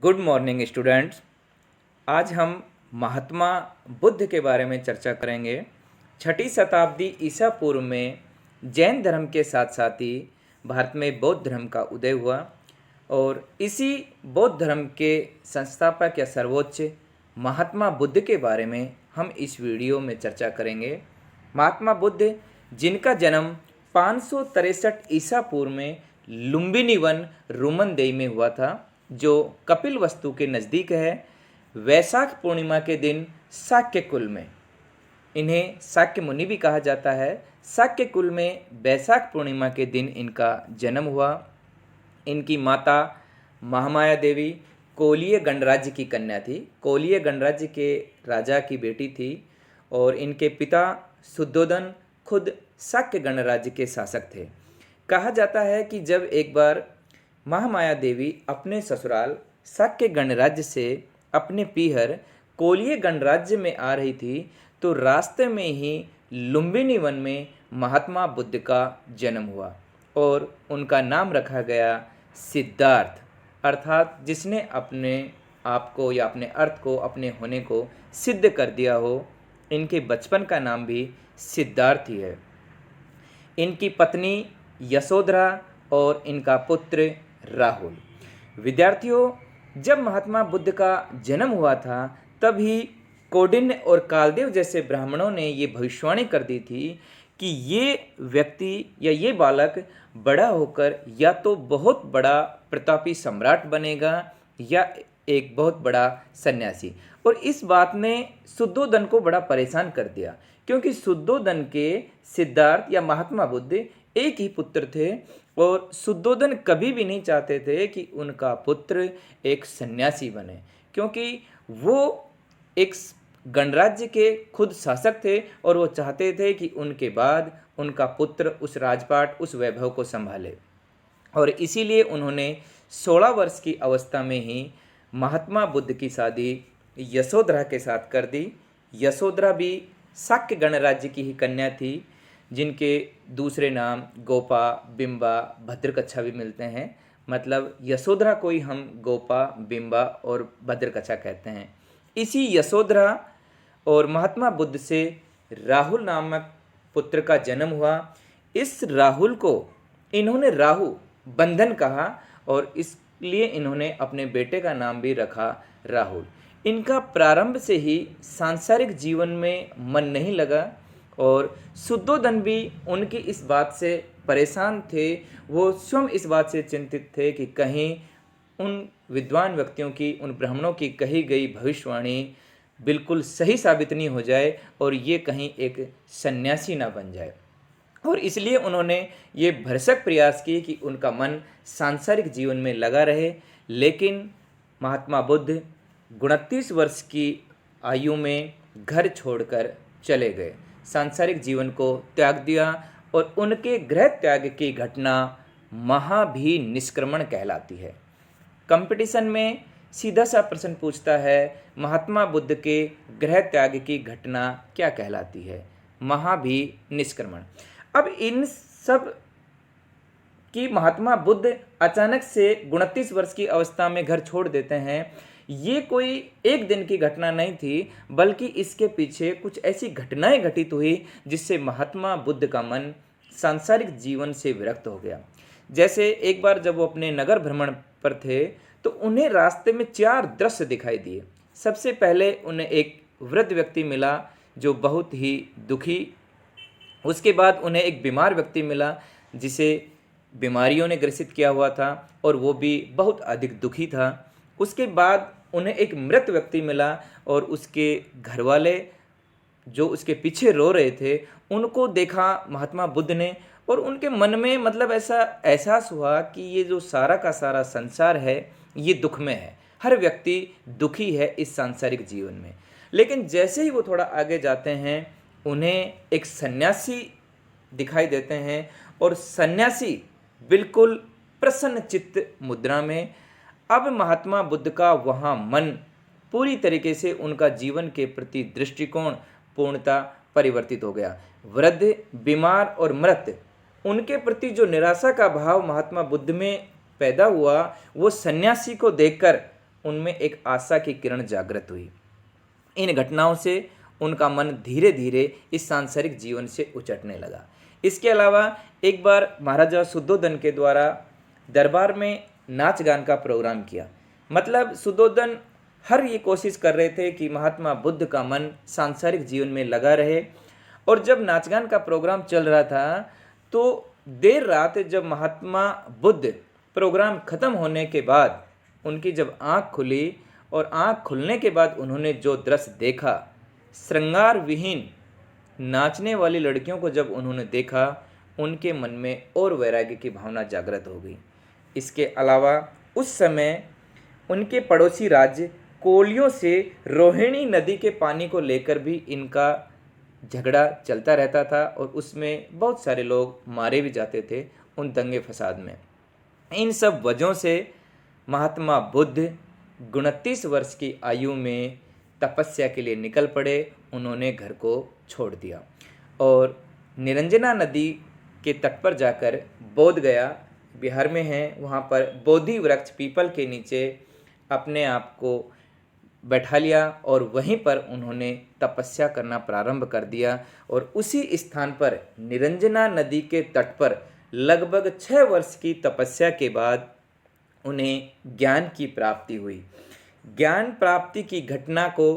Good morning students. आज हम महात्मा बुद्ध के बारे में चर्चा करेंगे। 6ठी शताब्दी ईसा पूर्व में जैन धर्म के साथ साथ ही भारत में बौद्ध धर्म का उदय हुआ और इसी बौद्ध धर्म के संस्थापक या सर्वोच्च महात्मा बुद्ध के बारे में हम इस वीडियो में चर्चा करेंगे। महात्मा बुद्ध जिनका जन्म 563 ईसा पूर्व में लुम्बिनी वन रोमन देश में हुआ था, जो कपिलवस्तु के नज़दीक है। वैशाख पूर्णिमा के दिन शाक्य कुल में, इन्हें शाक्य मुनि भी कहा जाता है, शाक्य कुल में वैशाख पूर्णिमा के दिन इनका जन्म हुआ। इनकी माता महामाया देवी कोलीय गणराज्य की कन्या थी, कोलीय गणराज्य के राजा की बेटी थी और इनके पिता शुद्धोदन खुद शाक्य गणराज्य के शासक थे। कहा जाता है कि जब एक बार महामाया देवी अपने ससुराल शाक्य गणराज्य से अपने पीहर कोलीय गणराज्य में आ रही थी, तो रास्ते में ही लुम्बिनी वन में महात्मा बुद्ध का जन्म हुआ और उनका नाम रखा गया सिद्धार्थ, अर्थात जिसने अपने आप को या अपने अर्थ को, अपने होने को सिद्ध कर दिया हो। इनके बचपन का नाम भी सिद्धार्थ ही है। इनकी पत्नी यशोधरा और इनका पुत्र राहुल। विद्यार्थियों, जब महात्मा बुद्ध का जन्म हुआ था तभी कौंडिन्य और कालदेव जैसे ब्राह्मणों ने ये भविष्यवाणी कर दी थी कि ये व्यक्ति या ये बालक बड़ा होकर या तो बहुत बड़ा प्रतापी सम्राट बनेगा या एक बहुत बड़ा सन्यासी। और इस बात ने शुद्धोदन को बड़ा परेशान कर दिया, क्योंकि शुद्धोदन के सिद्धार्थ या महात्मा बुद्ध एक ही पुत्र थे और शुद्धोदन कभी भी नहीं चाहते थे कि उनका पुत्र एक सन्यासी बने, क्योंकि वो एक गणराज्य के खुद शासक थे और वो चाहते थे कि उनके बाद उनका पुत्र उस राजपाट, उस वैभव को संभाले। और इसीलिए उन्होंने 16 वर्ष की अवस्था में ही महात्मा बुद्ध की शादी यशोधरा के साथ कर दी। यशोधरा भी शाक्य गणराज्य की ही कन्या थी, जिनके दूसरे नाम गोपा, बिंबा, भद्रकच्छा भी मिलते हैं। मतलब यशोधरा को ही हम गोपा, बिंबा और भद्रकच्छा कहते हैं। इसी यशोधरा और महात्मा बुद्ध से राहुल नामक पुत्र का जन्म हुआ। इस राहुल को इन्होंने राहु बंधन कहा और इसलिए इन्होंने अपने बेटे का नाम भी रखा राहुल। इनका प्रारंभ से ही सांसारिक जीवन में मन नहीं लगा और शुद्धोदन भी उनकी इस बात से परेशान थे। वो स्वयं इस बात से चिंतित थे कि कहीं उन विद्वान व्यक्तियों की, उन ब्राह्मणों की कही गई भविष्यवाणी बिल्कुल सही साबित नहीं हो जाए और ये कहीं एक सन्यासी ना बन जाए। और इसलिए उन्होंने ये भरसक प्रयास किए कि उनका मन सांसारिक जीवन में लगा रहे। लेकिन महात्मा बुद्ध 29 वर्ष की आयु में घर छोड़कर चले गए, सांसारिक जीवन को त्याग दिया और उनके गृह त्याग की घटना महाभिनिष्क्रमण कहलाती है। कंपटीशन में सीधा सा प्रश्न पूछता है, महात्मा बुद्ध के गृह त्याग की घटना क्या कहलाती है? महाभिनिष्क्रमण। अब इन सब की महात्मा बुद्ध अचानक से 29 वर्ष की अवस्था में घर छोड़ देते हैं, ये कोई एक दिन की घटना नहीं थी, बल्कि इसके पीछे कुछ ऐसी घटनाएं घटित हुई जिससे महात्मा बुद्ध का मन सांसारिक जीवन से विरक्त हो गया। जैसे एक बार जब वो अपने नगर भ्रमण पर थे तो उन्हें रास्ते में 4 दृश्य दिखाई दिए। सबसे पहले उन्हें एक वृद्ध व्यक्ति मिला जो बहुत ही दुखी, उसके बाद उन्हें एक बीमार व्यक्ति मिला जिसे बीमारियों ने ग्रसित किया हुआ था और वो भी बहुत अधिक दुखी था। उसके बाद उन्हें एक मृत व्यक्ति मिला और उसके घरवाले जो उसके पीछे रो रहे थे उनको देखा महात्मा बुद्ध ने और उनके मन में मतलब ऐसा एहसास हुआ कि ये जो सारा का सारा संसार है ये दुख में है, हर व्यक्ति दुखी है इस सांसारिक जीवन में। लेकिन जैसे ही वो थोड़ा आगे जाते हैं उन्हें एक सन्यासी दिखाई देते हैं और सन्यासी बिल्कुल प्रसन्न चित्त मुद्रा में। अब महात्मा बुद्ध का वहाँ मन पूरी तरीके से, उनका जीवन के प्रति दृष्टिकोण पूर्णतः परिवर्तित हो गया। वृद्ध, बीमार और मृत, उनके प्रति जो निराशा का भाव महात्मा बुद्ध में पैदा हुआ वो सन्यासी को देखकर उनमें एक आशा की किरण जागृत हुई। इन घटनाओं से उनका मन धीरे धीरे इस सांसारिक जीवन से उचटने लगा। इसके अलावा एक बार महाराजा शुद्धोधन के द्वारा दरबार में नाच गान का प्रोग्राम किया। मतलब शुद्धोधन हर ये कोशिश कर रहे थे कि महात्मा बुद्ध का मन सांसारिक जीवन में लगा रहे। और जब नाच गान का प्रोग्राम चल रहा था तो देर रात जब महात्मा बुद्ध प्रोग्राम खत्म होने के बाद उनकी जब आँख खुली और आँख खुलने के बाद उन्होंने जो दृश्य देखा, श्रृंगार विहीन नाचने वाली लड़कियों को जब उन्होंने देखा, उनके मन में और वैराग्य की भावना जागृत हो गई। इसके अलावा उस समय उनके पड़ोसी राज्य कोलियों से रोहिणी नदी के पानी को लेकर भी इनका झगड़ा चलता रहता था और उसमें बहुत सारे लोग मारे भी जाते थे उन दंगे फसाद में। इन सब वजहों से महात्मा बुद्ध 29 वर्ष की आयु में तपस्या के लिए निकल पड़े। उन्होंने घर को छोड़ दिया और निरंजना नदी के तट पर जाकर बोध गया, बिहार में है, वहाँ पर बोधि वृक्ष पीपल के नीचे अपने आप को बैठा लिया और वहीं पर उन्होंने तपस्या करना प्रारंभ कर दिया। और उसी स्थान पर निरंजना नदी के तट पर लगभग 6 वर्ष की तपस्या के बाद उन्हें ज्ञान की प्राप्ति हुई। ज्ञान प्राप्ति की घटना को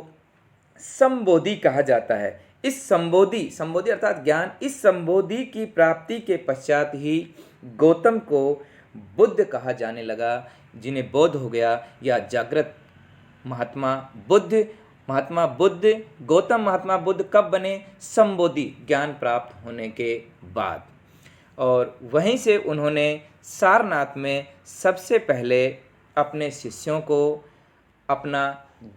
संबोधि कहा जाता है। इस संबोधि अर्थात ज्ञान, इस संबोधि की प्राप्ति के पश्चात ही गौतम को बुद्ध कहा जाने लगा, जिन्हें बोध हो गया या जागृत महात्मा बुद्ध। गौतम महात्मा बुद्ध कब बने? संबोधि, ज्ञान प्राप्त होने के बाद। और वहीं से उन्होंने सारनाथ में सबसे पहले अपने शिष्यों को अपना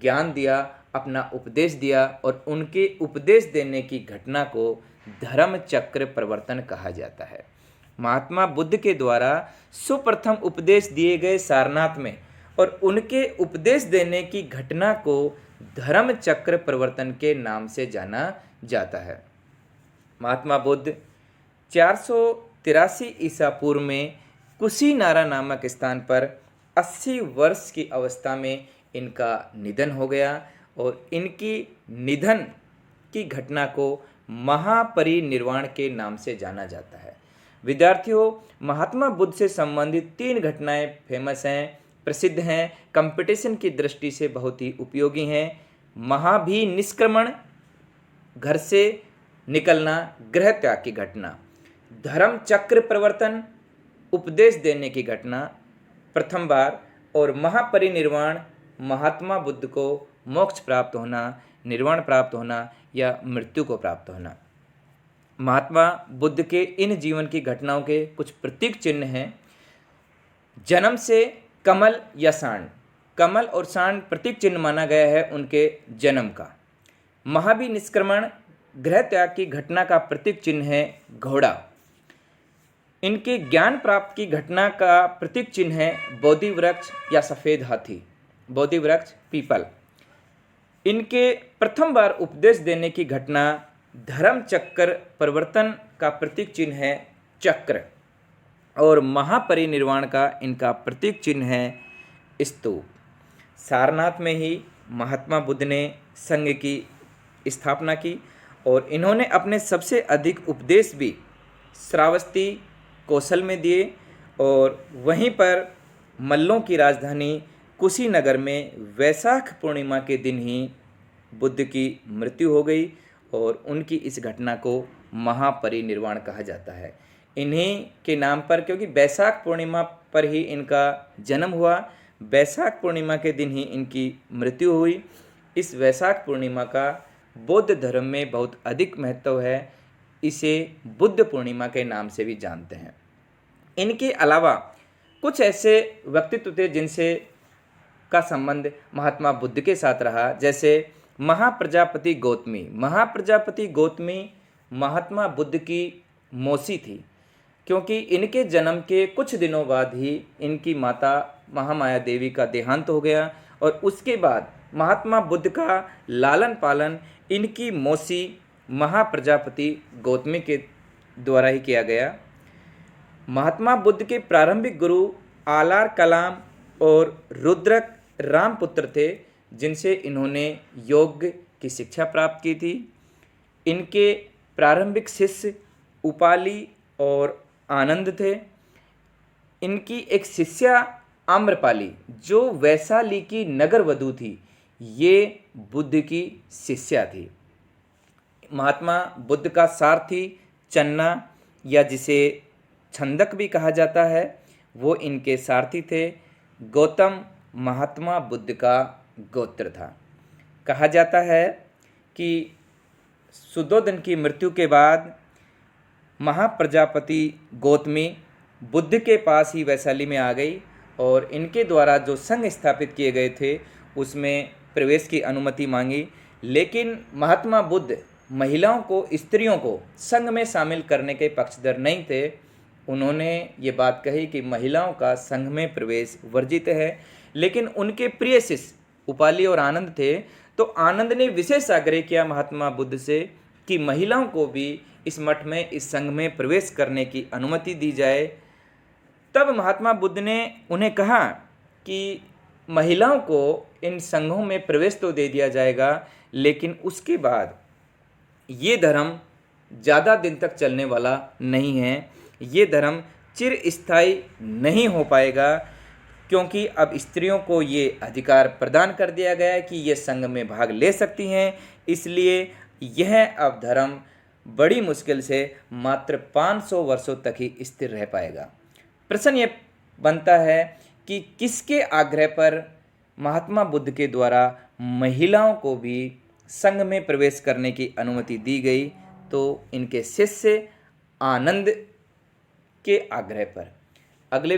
ज्ञान दिया, अपना उपदेश दिया और उनके उपदेश देने की घटना को धर्म चक्र प्रवर्तन कहा जाता है। महात्मा बुद्ध के द्वारा सुप्रथम उपदेश दिए गए सारनाथ में और उनके उपदेश देने की घटना को धर्म चक्र प्रवर्तन के नाम से जाना जाता है। महात्मा बुद्ध 483 ईसा पूर्व में कुशीनारा नामक स्थान पर 80 वर्ष की अवस्था में इनका निधन हो गया और इनकी निधन की घटना को महापरिनिर्वाण के नाम से जाना जाता है। विद्यार्थियों, महात्मा बुद्ध से संबंधित 3 घटनाएं फेमस हैं, प्रसिद्ध हैं, कंपटीशन की दृष्टि से बहुत ही उपयोगी हैं। महाभिनिष्क्रमण, घर से निकलना, गृह त्याग की घटना। धर्म चक्र प्रवर्तन, उपदेश देने की घटना प्रथम बार। और महापरिनिर्वाण, महात्मा बुद्ध को मोक्ष प्राप्त होना, निर्वाण प्राप्त होना या मृत्यु को प्राप्त होना। महात्मा बुद्ध के इन जीवन की घटनाओं के कुछ प्रतीक चिन्ह हैं। जन्म से कमल या सांड, कमल और सांड प्रतीक चिन्ह माना गया है उनके जन्म का। महाभिनिष्क्रमण, गृह त्याग की घटना का प्रतीक चिन्ह है घोड़ा। इनके ज्ञान प्राप्त की घटना का प्रतीक चिन्ह है बोधि वृक्ष या सफ़ेद हाथी, बोधि वृक्ष पीपल। इनके प्रथम बार उपदेश देने की घटना धर्म चक्र परिवर्तन का प्रतीक चिन्ह है चक्र। और महापरिनिर्वाण का इनका प्रतीक चिन्ह है स्तूप। सारनाथ में ही महात्मा बुद्ध ने संघ की स्थापना की और इन्होंने अपने सबसे अधिक उपदेश भी श्रावस्ती, कौशल में दिए। और वहीं पर मल्लों की राजधानी कुशीनगर में वैशाख पूर्णिमा के दिन ही बुद्ध की मृत्यु हो गई और उनकी इस घटना को महापरिनिर्वाण कहा जाता है। इन्हीं के नाम पर, क्योंकि वैशाख पूर्णिमा पर ही इनका जन्म हुआ, वैशाख पूर्णिमा के दिन ही इनकी मृत्यु हुई। इस वैशाख पूर्णिमा का बौद्ध धर्म में बहुत अधिक महत्व है, इसे बुद्ध पूर्णिमा के नाम से भी जानते हैं। इनके अलावा कुछ ऐसे व्यक्तित्व थे जिनसे का संबंध महात्मा बुद्ध के साथ रहा, जैसे महाप्रजापति गौतमी। महाप्रजापति गौतमी महात्मा बुद्ध की मौसी थी, क्योंकि इनके जन्म के कुछ दिनों बाद ही इनकी माता महामाया देवी का देहांत हो गया और उसके बाद महात्मा बुद्ध का लालन पालन इनकी मौसी महाप्रजापति गौतमी के द्वारा ही किया गया। महात्मा बुद्ध के प्रारंभिक गुरु आलार कलाम और रुद्रक रामपुत्र थे, जिनसे इन्होंने योग की शिक्षा प्राप्त की थी। इनके प्रारंभिक शिष्य उपाली और आनंद थे। इनकी एक शिष्या आम्रपाली, जो वैशाली की नगर वधू थी, ये बुद्ध की शिष्या थी। महात्मा बुद्ध का सारथी चन्ना, या जिसे छंदक भी कहा जाता है, वो इनके सारथी थे। गौतम महात्मा बुद्ध का गोत्र था। कहा जाता है कि शुद्धोधन की मृत्यु के बाद महाप्रजापति गौतमी बुद्ध के पास ही वैशाली में आ गई और इनके द्वारा जो संघ स्थापित किए गए थे उसमें प्रवेश की अनुमति मांगी। लेकिन महात्मा बुद्ध महिलाओं को, स्त्रियों को संघ में शामिल करने के पक्षधर नहीं थे। उन्होंने ये बात कही कि महिलाओं का संघ में प्रवेश वर्जित है। लेकिन उनके प्रिय शिष्य उपाली और आनंद थे, तो आनंद ने विशेष आग्रह किया महात्मा बुद्ध से कि महिलाओं को भी इस मठ में, इस संघ में प्रवेश करने की अनुमति दी जाए। तब महात्मा बुद्ध ने उन्हें कहा कि महिलाओं को इन संघों में प्रवेश तो दे दिया जाएगा, लेकिन उसके बाद ये धर्म ज़्यादा दिन तक चलने वाला नहीं है। ये धर्म चिरस्थायी नहीं हो पाएगा, क्योंकि अब स्त्रियों को ये अधिकार प्रदान कर दिया गया है कि ये संघ में भाग ले सकती हैं। इसलिए यह अब धर्म बड़ी मुश्किल से मात्र 500 वर्षों तक ही स्थिर रह पाएगा। प्रश्न ये बनता है कि किसके आग्रह पर महात्मा बुद्ध के द्वारा महिलाओं को भी संघ में प्रवेश करने की अनुमति दी गई? तो इनके शिष्य आनंद के आग्रह पर। अगले